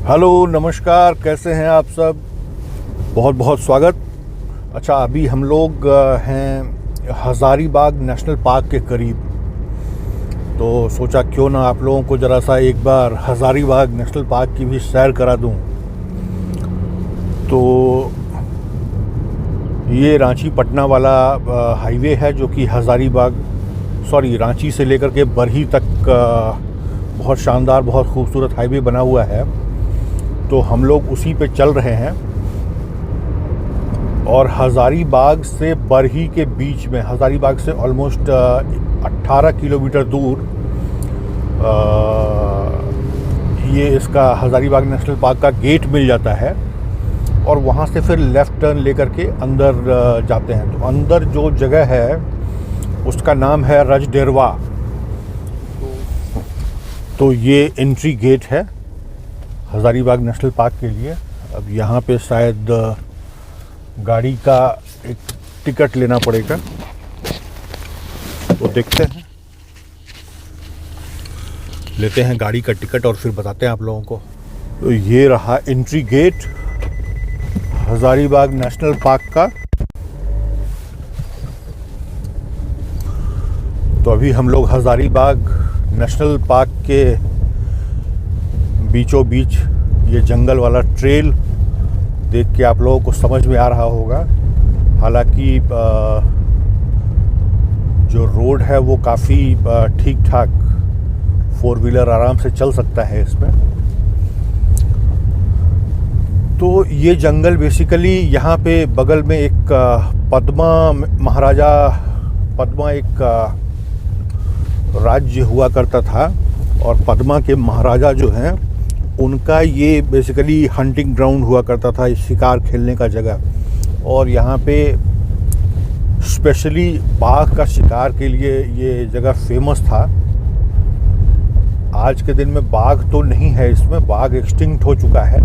Hello नमस्कार, कैसे हैं आप सब। बहुत बहुत स्वागत। अच्छा, अभी हम लोग हैं हज़ारीबाग नेशनल पार्क के करीब, तो सोचा क्यों ना आप लोगों को ज़रा सा एक बार हज़ारीबाग नेशनल पार्क की भी सैर करा दूं। तो ये रांची पटना वाला हाईवे है जो कि रांची से लेकर के बरही तक बहुत शानदार, बहुत खूबसूरत हाईवे बना हुआ है। तो हम लोग उसी पे चल रहे हैं और हज़ारीबाग से बरही के बीच में, हज़ारीबाग से ऑलमोस्ट 18 किलोमीटर दूर ये इसका हज़ारीबाग नेशनल पार्क का गेट मिल जाता है और वहाँ से फिर लेफ़्ट टर्न लेकर के अंदर जाते हैं। तो अंदर जो जगह है उसका नाम है रजडेरवा। तो ये एंट्री गेट है हज़ारीबाग नेशनल पार्क के लिए। अब यहाँ पे शायद गाड़ी का एक टिकट लेना पड़ेगा, तो देखते हैं, लेते हैं गाड़ी का टिकट और फिर बताते हैं आप लोगों को। तो ये रहा entry gate Hazaribagh national park का। तो अभी हम लोग हज़ारीबाग नेशनल पार्क के बीचों बीच, ये जंगल वाला ट्रेल देख के आप लोगों को समझ में आ रहा होगा। हालांकि जो रोड है वो काफ़ी ठीक ठाक, 4 व्हीलर आराम से चल सकता है इसमें। तो ये जंगल बेसिकली यहाँ पे बगल में एक पद्मा एक राज्य हुआ करता था और पद्मा के महाराजा जो हैं उनका ये बेसिकली हंटिंग ग्राउंड हुआ करता था, शिकार खेलने का जगह। और यहाँ पे स्पेशली बाघ का शिकार के लिए ये जगह फेमस था। आज के दिन में बाघ तो नहीं है इसमें, बाघ एक्सटिंक्ट हो चुका है,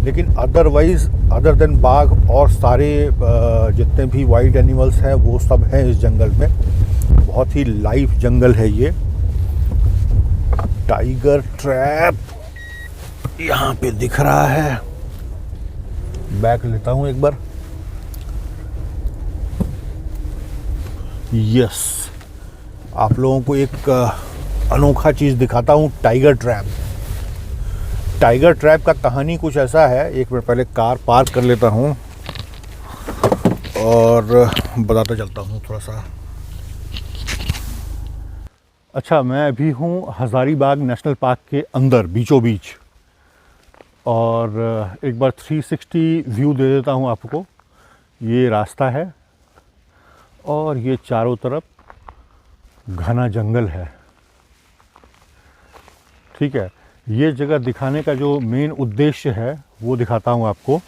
लेकिन अदरवाइज़ अदर देन बाघ और सारे जितने भी वाइल्ड एनिमल्स हैं वो सब हैं इस जंगल में। बहुत ही लाइव जंगल है ये। टाइगर ट्रैप यहाँ पे दिख रहा है। बैक लेता हूँ एक बार। यस, आप लोगों को एक अनोखा चीज़ दिखाता हूँ, टाइगर ट्रैप। टाइगर ट्रैप का कहानी कुछ ऐसा है, एक मिनट पहले कार पार्क कर लेता हूँ और बताता चलता हूँ थोड़ा सा। अच्छा, मैं अभी हूँ हज़ारीबाग नेशनल पार्क के अंदर बीचों बीच, और एक बार 360 व्यू दे देता हूँ आपको। ये रास्ता है और ये चारों तरफ घना जंगल है। ठीक है, ये जगह दिखाने का जो मेन उद्देश्य है वो दिखाता हूँ आपको।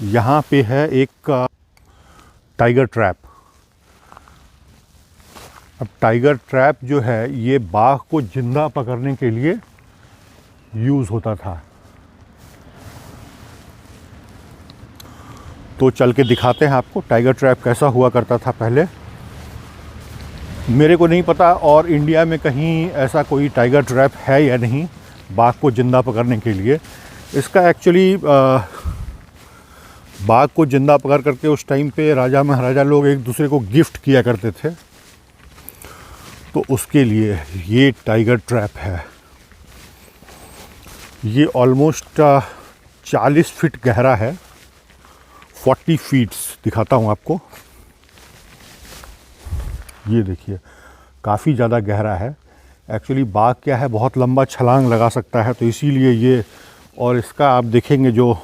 यहाँ पे है एक टाइगर ट्रैप। अब टाइगर ट्रैप जो है ये बाघ को जिंदा पकड़ने के लिए यूज़ होता था। तो चल के दिखाते हैं आपको टाइगर ट्रैप कैसा हुआ करता था पहले। मेरे को नहीं पता और इंडिया में कहीं ऐसा कोई टाइगर ट्रैप है या नहीं बाघ को जिंदा पकड़ने के लिए। इसका एक्चुअली बाघ को जिंदा पकड़ करके उस टाइम पे राजा महाराजा लोग एक दूसरे को गिफ्ट किया करते थे, तो उसके लिए ये टाइगर ट्रैप है। ये ऑलमोस्ट 40 फीट गहरा है, 40 फीट्स दिखाता हूँ आपको। ये देखिए, काफ़ी ज़्यादा गहरा है। एक्चुअली बाघ क्या है, बहुत लंबा छलांग लगा सकता है, तो इसीलिए ये, और इसका आप देखेंगे जो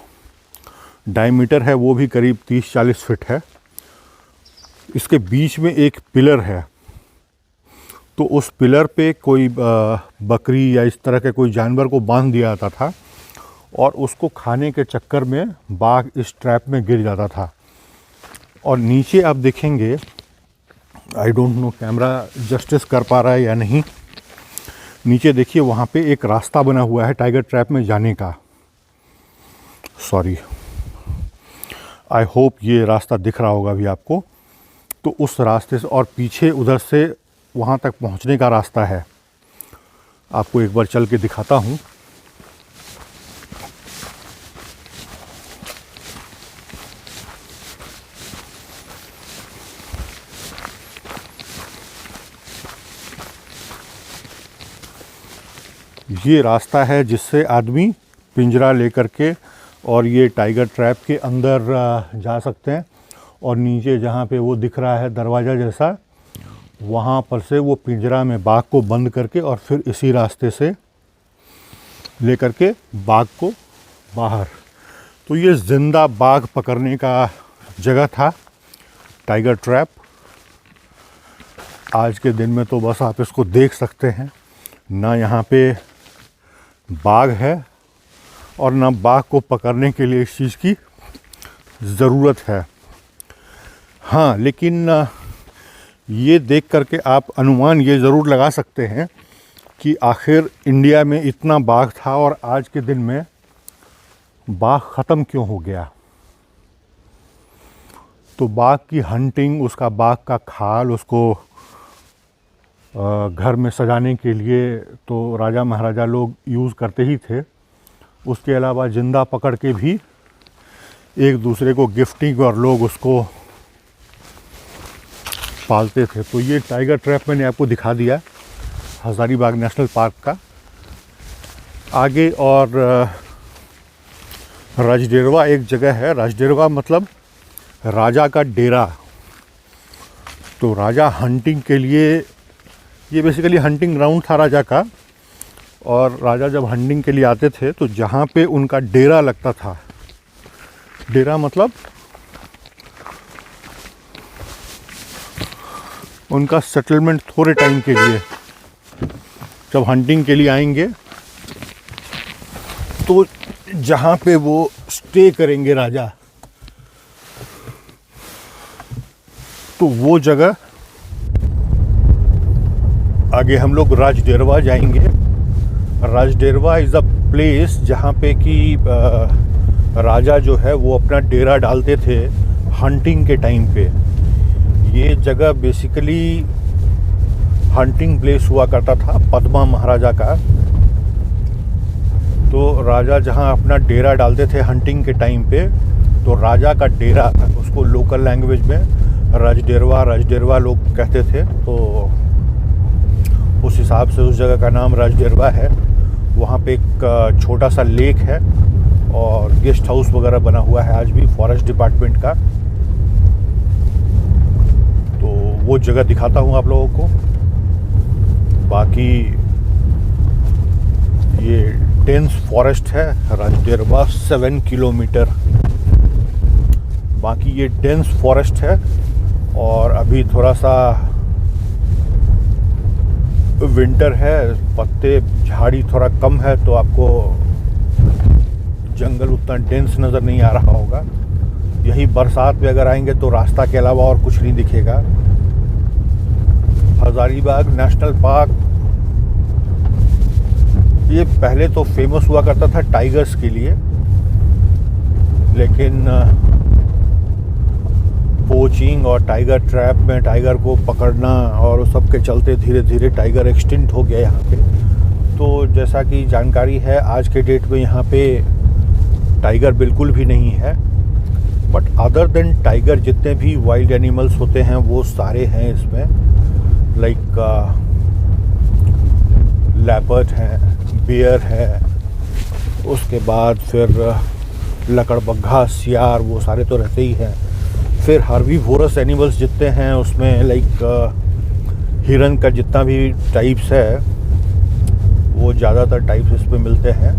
डायमीटर है वो भी करीब 30-40 फीट है। इसके बीच में एक पिलर है, तो उस पिलर पे कोई बकरी या इस तरह के कोई जानवर को बांध दिया जाता था और उसको खाने के चक्कर में बाघ इस ट्रैप में गिर जाता था। और नीचे आप देखेंगे, I don't know camera justice कर पा रहा है या नहीं, नीचे देखिए वहाँ पे एक रास्ता बना हुआ है टाइगर ट्रैप में जाने का। सॉरी, आई होप ये रास्ता दिख रहा होगा अभी आपको। तो उस रास्ते से और पीछे उधर से वहाँ तक पहुँचने का रास्ता है। आपको एक बार चल के दिखाता हूँ। ये रास्ता है जिससे आदमी पिंजरा लेकर के और ये टाइगर ट्रैप के अंदर जा सकते हैं। और नीचे जहाँ पे वो दिख रहा है दरवाज़ा जैसा, वहाँ पर से वो पिंजरा में बाघ को बंद करके और फिर इसी रास्ते से लेकर के बाघ को बाहर। तो ये ज़िंदा बाघ पकड़ने का जगह था, टाइगर ट्रैप। आज के दिन में तो बस आप इसको देख सकते हैं, ना यहाँ पे बाघ है और ना बाघ को पकड़ने के लिए इस चीज़ की ज़रूरत है। हाँ, लेकिन ये देख करके आप अनुमान ये ज़रूर लगा सकते हैं कि आखिर इंडिया में इतना बाघ था और आज के दिन में बाघ ख़त्म क्यों हो गया। तो बाघ की हंटिंग, उसका बाघ का खाल, उसको घर में सजाने के लिए तो राजा महाराजा लोग यूज़ करते ही थे। उसके अलावा ज़िंदा पकड़ के भी एक दूसरे को गिफ्टिंग और लोग उसको पालते थे। तो ये टाइगर ट्रैप मैंने आपको दिखा दिया हज़ारीबाग नेशनल पार्क का। आगे और राजडेरवा एक जगह है। राजडेरवा मतलब राजा का डेरा। तो राजा हंटिंग के लिए, ये बेसिकली हंटिंग ग्राउंड था राजा का, और राजा जब हंटिंग के लिए आते थे तो जहाँ पे उनका डेरा लगता था, डेरा मतलब उनका सेटलमेंट थोड़े टाइम के लिए, जब हंटिंग के लिए आएंगे तो जहाँ पे वो स्टे करेंगे राजा, तो वो जगह आगे हम लोग राजडेरवा जाएंगे। राजडेरवा इज़ अ प्लेस जहाँ पे कि राजा जो है वो अपना डेरा डालते थे हंटिंग के टाइम पे। ये जगह बेसिकली हंटिंग प्लेस हुआ करता था पद्मा महाराजा का। तो राजा जहाँ अपना डेरा डालते थे हंटिंग के टाइम पे, तो राजा का डेरा, उसको लोकल लैंग्वेज में राजडेरवा लोग कहते थे। तो उस हिसाब से उस जगह का नाम राजडेरवा है। वहाँ पे एक छोटा सा लेक है और गेस्ट हाउस वगैरह बना हुआ है आज भी फॉरेस्ट डिपार्टमेंट का। तो वो जगह दिखाता हूँ आप लोगों को। बाकी ये डेंस फॉरेस्ट है राजडेरवा, 7 किलोमीटर। बाकी ये डेंस फॉरेस्ट है और अभी थोड़ा सा विंटर है, पत्ते झाड़ी थोड़ा कम है, तो आपको जंगल उतना डेंस नज़र नहीं आ रहा होगा। यही बरसात में अगर आएंगे तो रास्ता के अलावा और कुछ नहीं दिखेगा। हज़ारीबाग नेशनल पार्क ये पहले तो फेमस हुआ करता था टाइगर्स के लिए, लेकिन पोचिंग और टाइगर ट्रैप में टाइगर को पकड़ना और उस सब के चलते धीरे धीरे टाइगर एक्सटिंक्ट हो गया यहाँ पे। तो जैसा कि जानकारी है आज के डेट में यहाँ पे टाइगर बिल्कुल भी नहीं है। बट अदर देन टाइगर जितने भी वाइल्ड एनिमल्स होते हैं वो सारे हैं इसमें। लाइक लेपर्ड है, बेयर है, उसके बाद फिर लकड़बग्घा, सियार, वो सारे तो रहते ही हैं। फिर हार्बीवोरस एनिमल्स जितने हैं उसमें लाइक हिरन का जितना भी टाइप्स है वो ज़्यादातर टाइप्स इसमें मिलते हैं।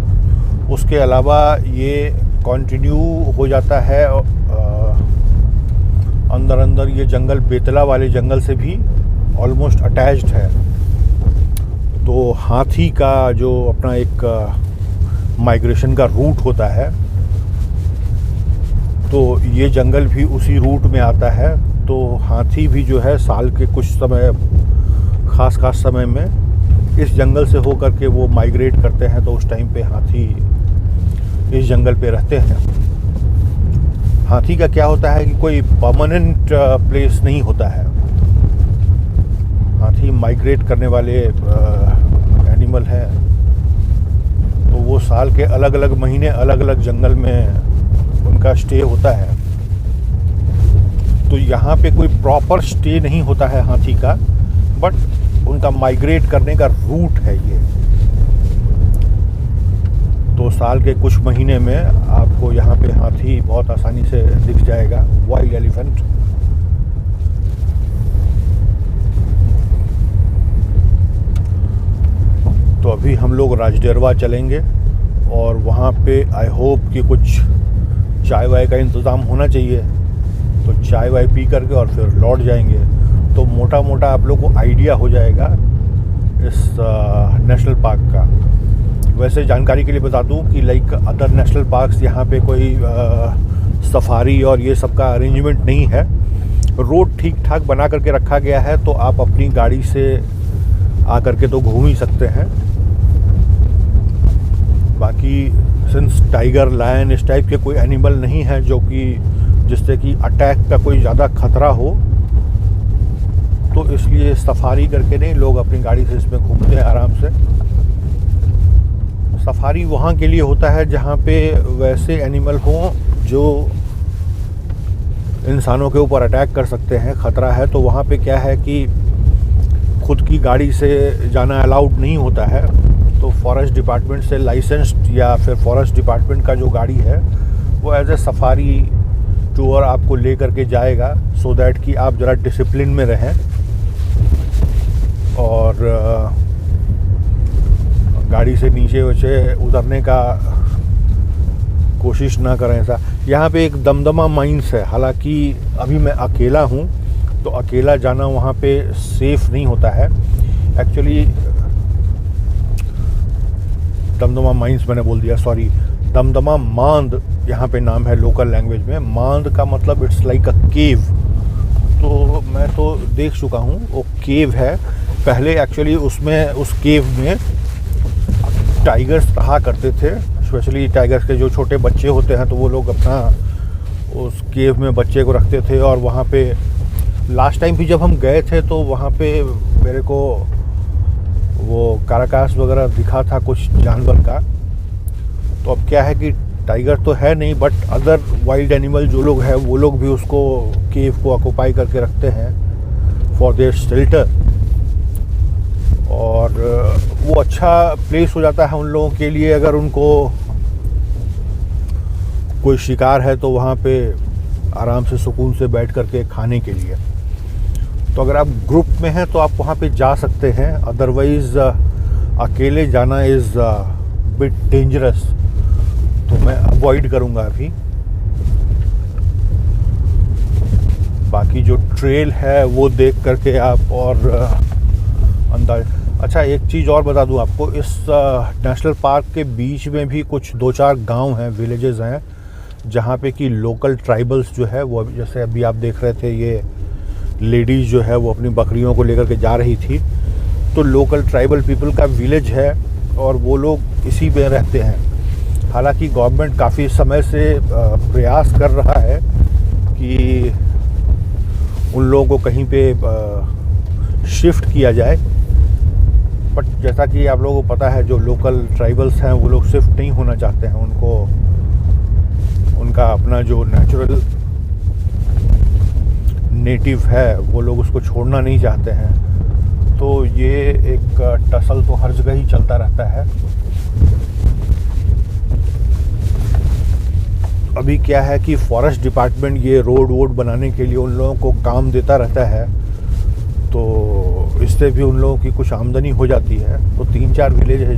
उसके अलावा ये कंटिन्यू हो जाता है अंदर अंदर। ये जंगल बेतला वाले जंगल से भी ऑलमोस्ट अटैच्ड है। तो हाथी का जो अपना एक माइग्रेशन का रूट होता है, तो ये जंगल भी उसी रूट में आता है। तो हाथी भी जो है साल के कुछ समय, ख़ास समय में इस जंगल से होकर के वो माइग्रेट करते हैं। तो उस टाइम पे हाथी इस जंगल पे रहते हैं। हाथी का क्या होता है कि कोई परमानेंट प्लेस नहीं होता है। हाथी माइग्रेट करने वाले एनिमल है। तो वो साल के अलग अलग महीने अलग अलग जंगल में उनका स्टे होता है। तो यहाँ पे कोई प्रॉपर स्टे नहीं होता है हाथी का, बट उनका माइग्रेट करने का रूट है ये। साल के कुछ महीने में आपको यहाँ पे हाथी बहुत आसानी से दिख जाएगा, वाइल्ड एलिफेंट। तो अभी हम लोग राजडेरवा चलेंगे और वहाँ पे आई होप कि कुछ चाय वाय का इंतज़ाम होना चाहिए, तो चाय वाय पी करके और फिर लौट जाएंगे। तो मोटा मोटा आप लोग को आइडिया हो जाएगा इस नेशनल पार्क का। वैसे जानकारी के लिए बता दूं कि लाइक अदर नेशनल पार्क्स यहाँ पे कोई सफारी और ये सब का अरेंजमेंट नहीं है। रोड ठीक ठाक बना करके रखा गया है, तो आप अपनी गाड़ी से आकर के तो घूम ही सकते हैं। बाकी सिंस टाइगर, लायन इस टाइप के कोई एनिमल नहीं है जो कि जिससे कि अटैक का कोई ज़्यादा खतरा हो, तो इसलिए सफारी करके नहीं, लोग अपनी गाड़ी से इसमें घूमते हैं आराम से। सफारी वहाँ के लिए होता है जहाँ पे वैसे एनिमल हों जो इंसानों के ऊपर अटैक कर सकते हैं, ख़तरा है। तो वहाँ पे क्या है कि खुद की गाड़ी से जाना अलाउड नहीं होता है, तो फॉरेस्ट डिपार्टमेंट से लाइसेंस्ड या फिर फॉरेस्ट डिपार्टमेंट का जो गाड़ी है वो एज ए सफारी टूर आपको ले करके जाएगा, सो दैट कि आप ज़रा डिसिप्लिन में रहें और गाड़ी से नीचे वैसे उतरने का कोशिश ना करें ऐसा। यहाँ पे एक दमदमा माइंस है, हालांकि अभी मैं अकेला हूँ तो अकेला जाना वहाँ पे सेफ़ नहीं होता है। एक्चुअली दमदमा माइंस मैंने बोल दिया, सॉरी, दमदमा मांद यहाँ पे नाम है लोकल लैंग्वेज में। मांद का मतलब इट्स लाइक अ केव। तो मैं तो देख चुका हूँ, वो केव है। पहले एक्चुअली उसमें उस केव में टाइगर्स रहा करते थे, स्पेशली टाइगर्स के जो छोटे बच्चे होते हैं, तो वो लोग अपना उस केव में बच्चे को रखते थे। और वहाँ पे लास्ट टाइम भी जब हम गए थे तो वहाँ पे मेरे को वो काराकास वगैरह दिखा था कुछ जानवर का। तो अब क्या है कि टाइगर तो है नहीं, बट अदर वाइल्ड एनिमल जो लोग हैं वो लोग भी उसको केव को ऑक्यूपाई करके रखते हैं फॉर देयर शेल्टर। और वो अच्छा प्लेस हो जाता है उन लोगों के लिए, अगर उनको कोई शिकार है तो वहाँ पे आराम से सुकून से बैठ करके खाने के लिए। तो अगर आप ग्रुप में हैं तो आप वहाँ पे जा सकते हैं, अदरवाइज़ अकेले जाना इज़ बिट डेंजरस, तो मैं अवॉइड करूँगा अभी। बाकी जो ट्रेल है वो देख करके आप और अंदाज। अच्छा, एक चीज़ और बता दूं आपको, इस नेशनल पार्क के बीच में भी कुछ 2-4 गांव हैं, विलेजेस हैं, जहां पे कि लोकल ट्राइबल्स जो है वो, जैसे अभी आप देख रहे थे ये लेडीज़ जो है वो अपनी बकरियों को लेकर के जा रही थी, तो लोकल ट्राइबल पीपल का विलेज है और वो लोग इसी में रहते हैं। हालांकि गवर्नमेंट काफ़ी समय से प्रयास कर रहा है कि उन लोगों को कहीं पे शिफ्ट किया जाए, बट जैसा कि आप लोगों को पता है जो लोकल ट्राइबल्स हैं वो लोग शिफ्ट नहीं होना चाहते हैं। उनको उनका अपना जो नेचुरल नेटिव है वो लोग उसको छोड़ना नहीं चाहते हैं। तो ये एक टसल तो हर जगह ही चलता रहता है। अभी क्या है कि फॉरेस्ट डिपार्टमेंट ये रोड वोड बनाने के लिए उन लोगों को काम देता रहता है, तो इससे भी उन लोगों की कुछ आमदनी हो जाती है। तो 3-4 विलेज है,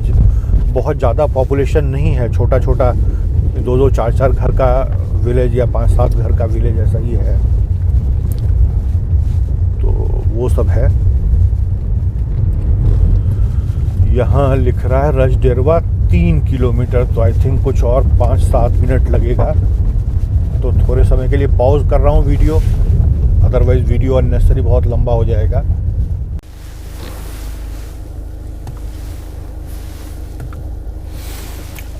बहुत ज़्यादा पॉपुलेशन नहीं है, छोटा छोटा 2-2, 4-4 घर का विलेज या 5-7 घर का विलेज ऐसा ही है। तो वो सब है। यहाँ लिख रहा है राजडेरवा 3 किलोमीटर, तो आई थिंक कुछ और 5-7 मिनट लगेगा। तो थोड़े समय के लिए पॉज कर रहा हूँ वीडियो, अदरवाइज वीडियो अननेसेसरी बहुत लंबा हो जाएगा।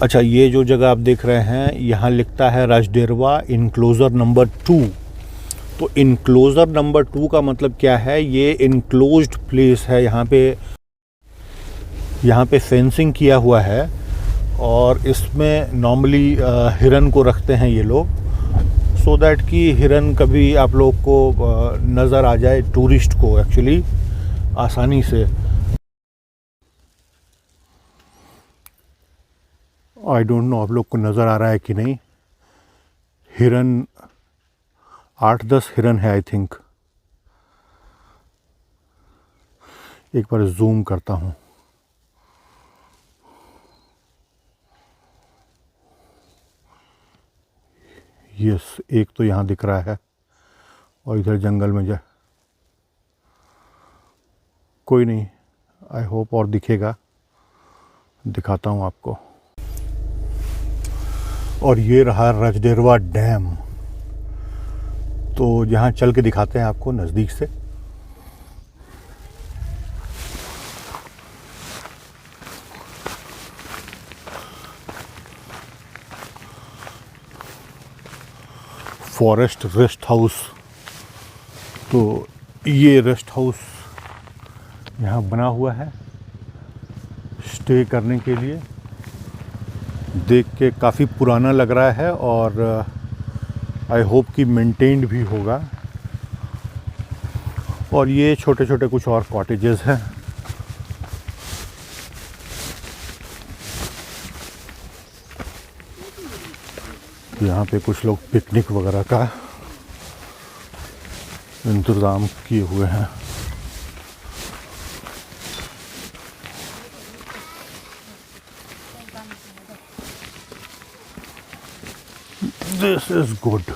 अच्छा, ये जो जगह आप देख रहे हैं यहाँ लिखता है राजडेरवा इनक्लोजर नंबर 2। तो इनक्लोजर नंबर 2 का मतलब क्या है, ये इनक्लोज्ड प्लेस है। यहाँ पे फेंसिंग किया हुआ है और इसमें नॉर्मली हिरन को रखते हैं ये लोग, सो दैट कि हिरन कभी आप लोग को नज़र आ जाए, टूरिस्ट को एक्चुअली आसानी से। आई डोंट नो आप लोग को नज़र आ रहा है कि नहीं, हिरन 8-10 हिरन है आई थिंक। एक बार जूम करता हूँ। यस, एक तो यहाँ दिख रहा है और इधर जंगल में कोई नहीं। आई होप और दिखेगा, दिखाता हूँ आपको। और ये रहा रजडेरवा डैम। तो यहाँ चल के दिखाते हैं आपको नज़दीक से। Forest rest house. तो ये रेस्ट हाउस यहाँ बना हुआ है स्टे करने के लिए। देख के काफ़ी पुराना लग रहा है और आई होप कि मेंटेन्ड भी होगा। और ये छोटे छोटे कुछ और कॉटेजेस हैं। यहाँ पे कुछ लोग पिकनिक वगैरह का इंतज़ाम किए हुए हैं। This is good.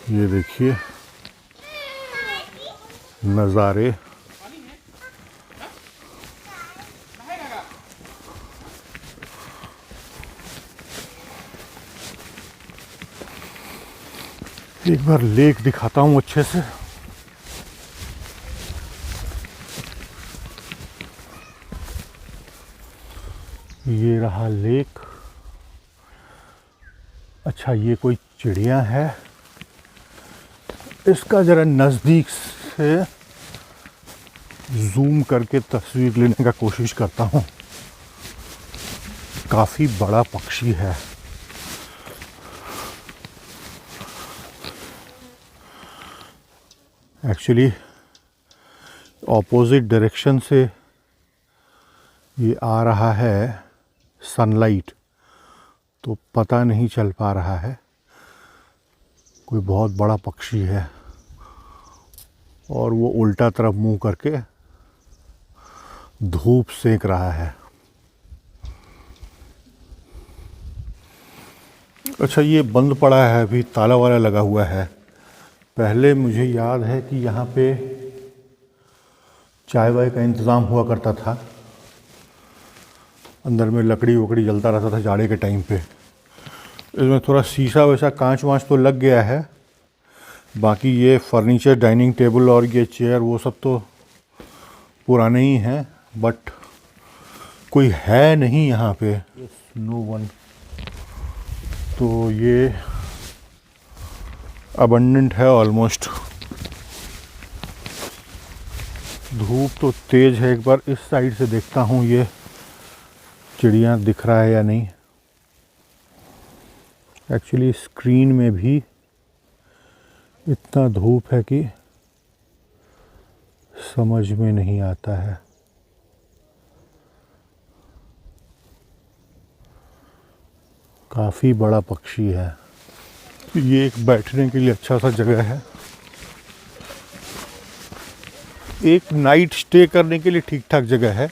ये देखिए नज़ारे। एक बार लेक दिखाता हूँ अच्छे से। ये रहा लेक। अच्छा, ये कोई चिड़िया है। इसका ज़रा नज़दीक से जूम करके तस्वीर लेने का कोशिश करता हूँ। काफ़ी बड़ा पक्षी है। एक्चुअली ऑपोजिट डायरेक्शन से ये आ रहा है सनलाइट, तो पता नहीं चल पा रहा है। कोई बहुत बड़ा पक्षी है और वो उल्टा तरफ मुंह करके धूप सेक रहा है। अच्छा, ये बंद पड़ा है, अभी ताला वाला लगा हुआ है। पहले मुझे याद है कि यहाँ पे चाय वाय का इंतज़ाम हुआ करता था। अंदर में लकड़ी वकड़ी जलता रहता था जाड़े के टाइम पे। इसमें थोड़ा शीशा वैसा कांच वाँच तो लग गया है। बाकी ये फर्नीचर, डाइनिंग टेबल और ये चेयर वो सब तो पुराने ही हैं, बट कोई है नहीं यहाँ पे। No one. तो ये अबंडेंट है ऑलमोस्ट। धूप तो तेज़ है। एक बार इस साइड से देखता हूँ ये चिड़िया दिख रहा है या नहीं। एक्चुअली स्क्रीन में भी इतना धूप है कि समझ में नहीं आता है। काफ़ी बड़ा पक्षी है। ये एक बैठने के लिए अच्छा सा जगह है। एक नाइट स्टे करने के लिए ठीक ठाक जगह है।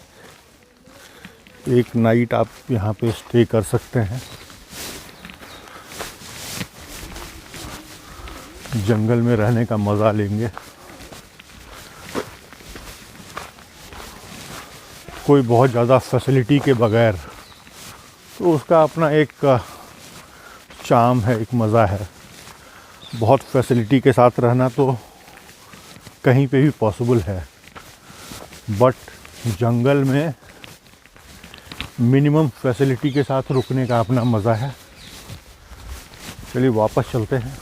एक नाइट आप यहाँ पे स्टे कर सकते हैं। जंगल में रहने का मज़ा लेंगे। कोई बहुत ज़्यादा फैसिलिटी के बगैर, तो उसका अपना एक चार्म है, एक मज़ा है। बहुत फैसिलिटी के साथ रहना तो कहीं पे भी पॉसिबल है, बट जंगल में मिनिमम फैसिलिटी के साथ रुकने का अपना मज़ा है। चलिए वापस चलते हैं।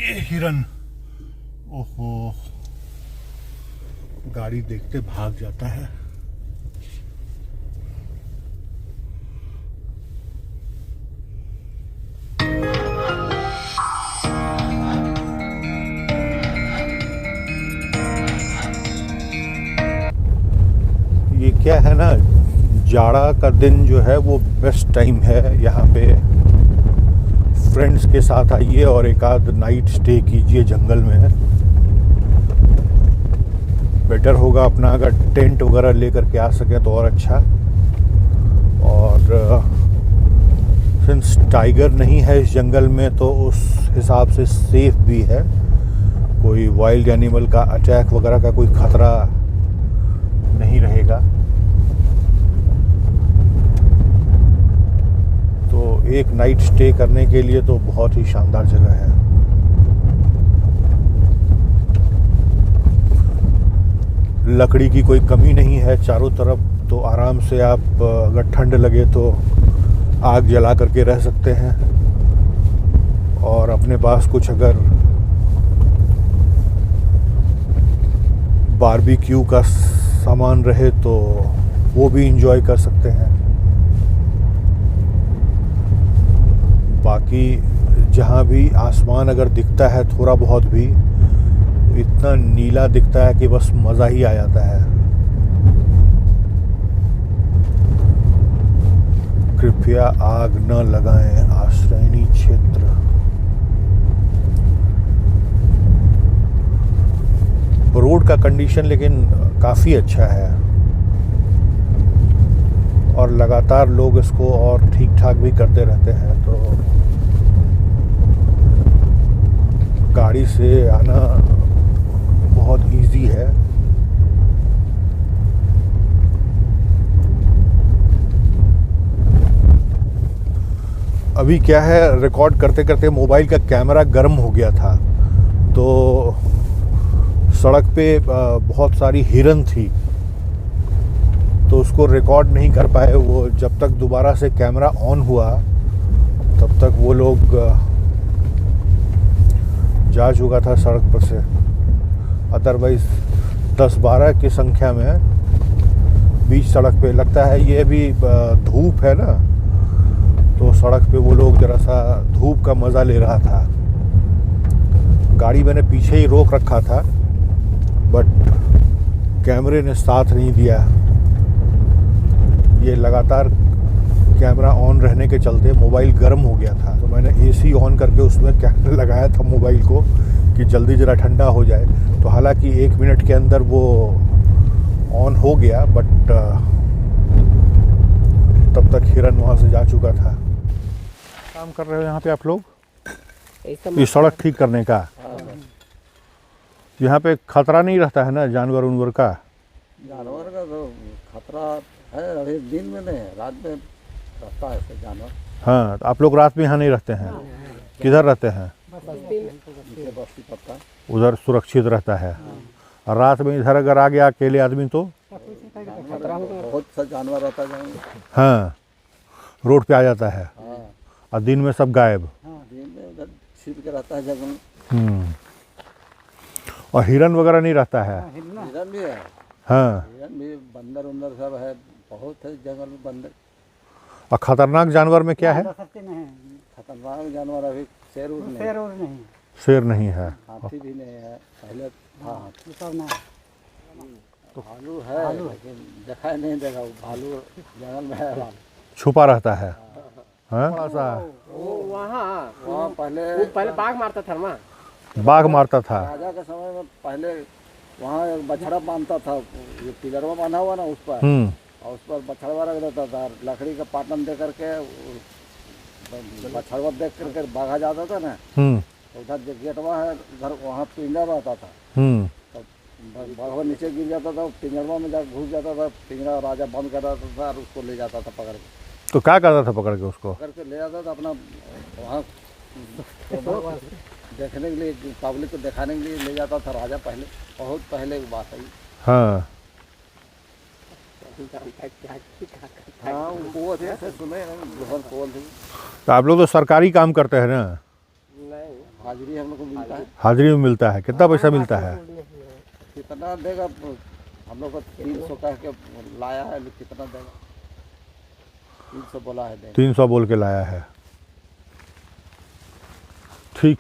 ये हिरन, ओहो, गाड़ी देखते भाग जाता है। है ना, जाड़ा का दिन जो है वो बेस्ट टाइम है यहाँ पे। फ्रेंड्स के साथ आइए और एक आध नाइट स्टे कीजिए जंगल में। बेटर होगा अपना अगर टेंट वगैरह लेकर के आ सकें तो और अच्छा। और सिंस टाइगर नहीं है इस जंगल में तो उस हिसाब से सेफ भी है। कोई वाइल्ड एनिमल का अटैक वगैरह का कोई ख़तरा नहीं रहेगा। तो एक नाइट स्टे करने के लिए तो बहुत ही शानदार जगह है। लकड़ी की कोई कमी नहीं है चारों तरफ, तो आराम से आप अगर ठंड लगे तो आग जला करके रह सकते हैं। और अपने पास कुछ अगर बारबेक्यू का सामान रहे तो वो भी इंजॉय कर सकते हैं। बाकी जहाँ भी आसमान अगर दिखता है थोड़ा बहुत भी, तो इतना नीला दिखता है कि बस मज़ा ही आ जाता है। कृपया आग न लगाएं, आश्रयणी क्षेत्र। रोड का कंडीशन लेकिन काफ़ी अच्छा है और लगातार लोग इसको और ठीक ठाक भी करते रहते हैं, तो गाड़ी से आना बहुत इजी है। अभी क्या है, रिकॉर्ड करते करते मोबाइल का कैमरा गर्म हो गया था, तो सड़क पे बहुत सारी हिरन थी तो उसको रिकॉर्ड नहीं कर पाए वो। जब तक दोबारा से कैमरा ऑन हुआ तब तक वो लोग जा चुका था सड़क पर से। अदरवाइज़ 10-12 की संख्या में बीच सड़क पे लगता है। ये भी धूप है ना, तो सड़क पे वो लोग ज़रा सा धूप का मज़ा ले रहा था। गाड़ी मैंने पीछे ही रोक रखा था बट कैमरे ने साथ नहीं दिया। ये लगातार कैमरा ऑन रहने के चलते मोबाइल गर्म हो गया था, तो मैंने एसी ऑन करके उसमें कैमरा लगाया था मोबाइल को कि जल्दी ज़रा ठंडा हो जाए। तो हालांकि 1 मिनट के अंदर वो ऑन हो गया, बट तब तक हिरन वहाँ से जा चुका था। काम कर रहे हो यहाँ पे आप लोग, ये सड़क ठीक करने का? यहाँ पे खतरा नहीं रहता है ना जानवर उनवर का? जानवर का तो खतरा है, अभी दिन में नहीं है, रात में रहता है ऐसे जानवर। हाँ, तो आप लोग रात में यहाँ नहीं रहते हैं? किधर रहते हैं? बस्ती पत्ता उधर सुरक्षित रहता है। और रात में इधर अगर आ गया अकेले आदमी तो खतरा होगा। बहुत सा जानवर रहता है। हाँ, रोड पे आ जाता है। हाँ, और दिन में सब गायब। दिन में उधर छिप के रहता है जंगल में। और हिरन वगैरह नहीं रहता है? हिरन भी है। हाँ, हिरन भी, बंदर उंदर सब है, बहुत है जंगल में बंदर। और खतरनाक जानवर में क्या है? खतरनाक जानवर अभी शेर नहीं, शेर नहीं है, हाथी भी नहीं है। पहले था हाथी, तो भालू है लेकिन दिखाई नहीं देगा। वो भालू जंगल में है, छुपा रहता है। हाँ, थोड़ा सा वहाँ पहले बाघ मारता था ना, बाघ मारता था राजा के समय में। पहले वहाँ एक बछड़ा बांधता था, ये पिलरवा बांधा हुआ ना उस पर, और उस पर बछड़वा रख देता था। लकड़ी का पाटन दे करके बछड़वा देख करके भागा जाता था ना। उधर जो गेटवा है उधर, वहाँ पिंजरा रहता था। तो बाघवा नीचे गिर जाता था, पिंजरवा में जाकर घुस जाता था। पिंजरा राजा बंद कर देता था और उसको ले जाता था पकड़ के। तो क्या करता था पकड़ के उसको? पकड़ के ले जाता था अपना वहाँ देखने के लिए, पब्लिक को दिखाने के लिए ले जाता था राजा। पहले, बहुत पहले की बात है। हाँ, हाँ, वो थे सुने थे। तो आप लोग तो सरकारी काम करते हैं ना? नहीं, हाजिरी हम लोग को मिलता है। हाजिरी में मिलता है? कितना पैसा मिलता है? कितना देगा हम लोग को? 300 कह के लाया है, कितना देगा? 300 बोला है। 300 बोल के लाया है। ठीक।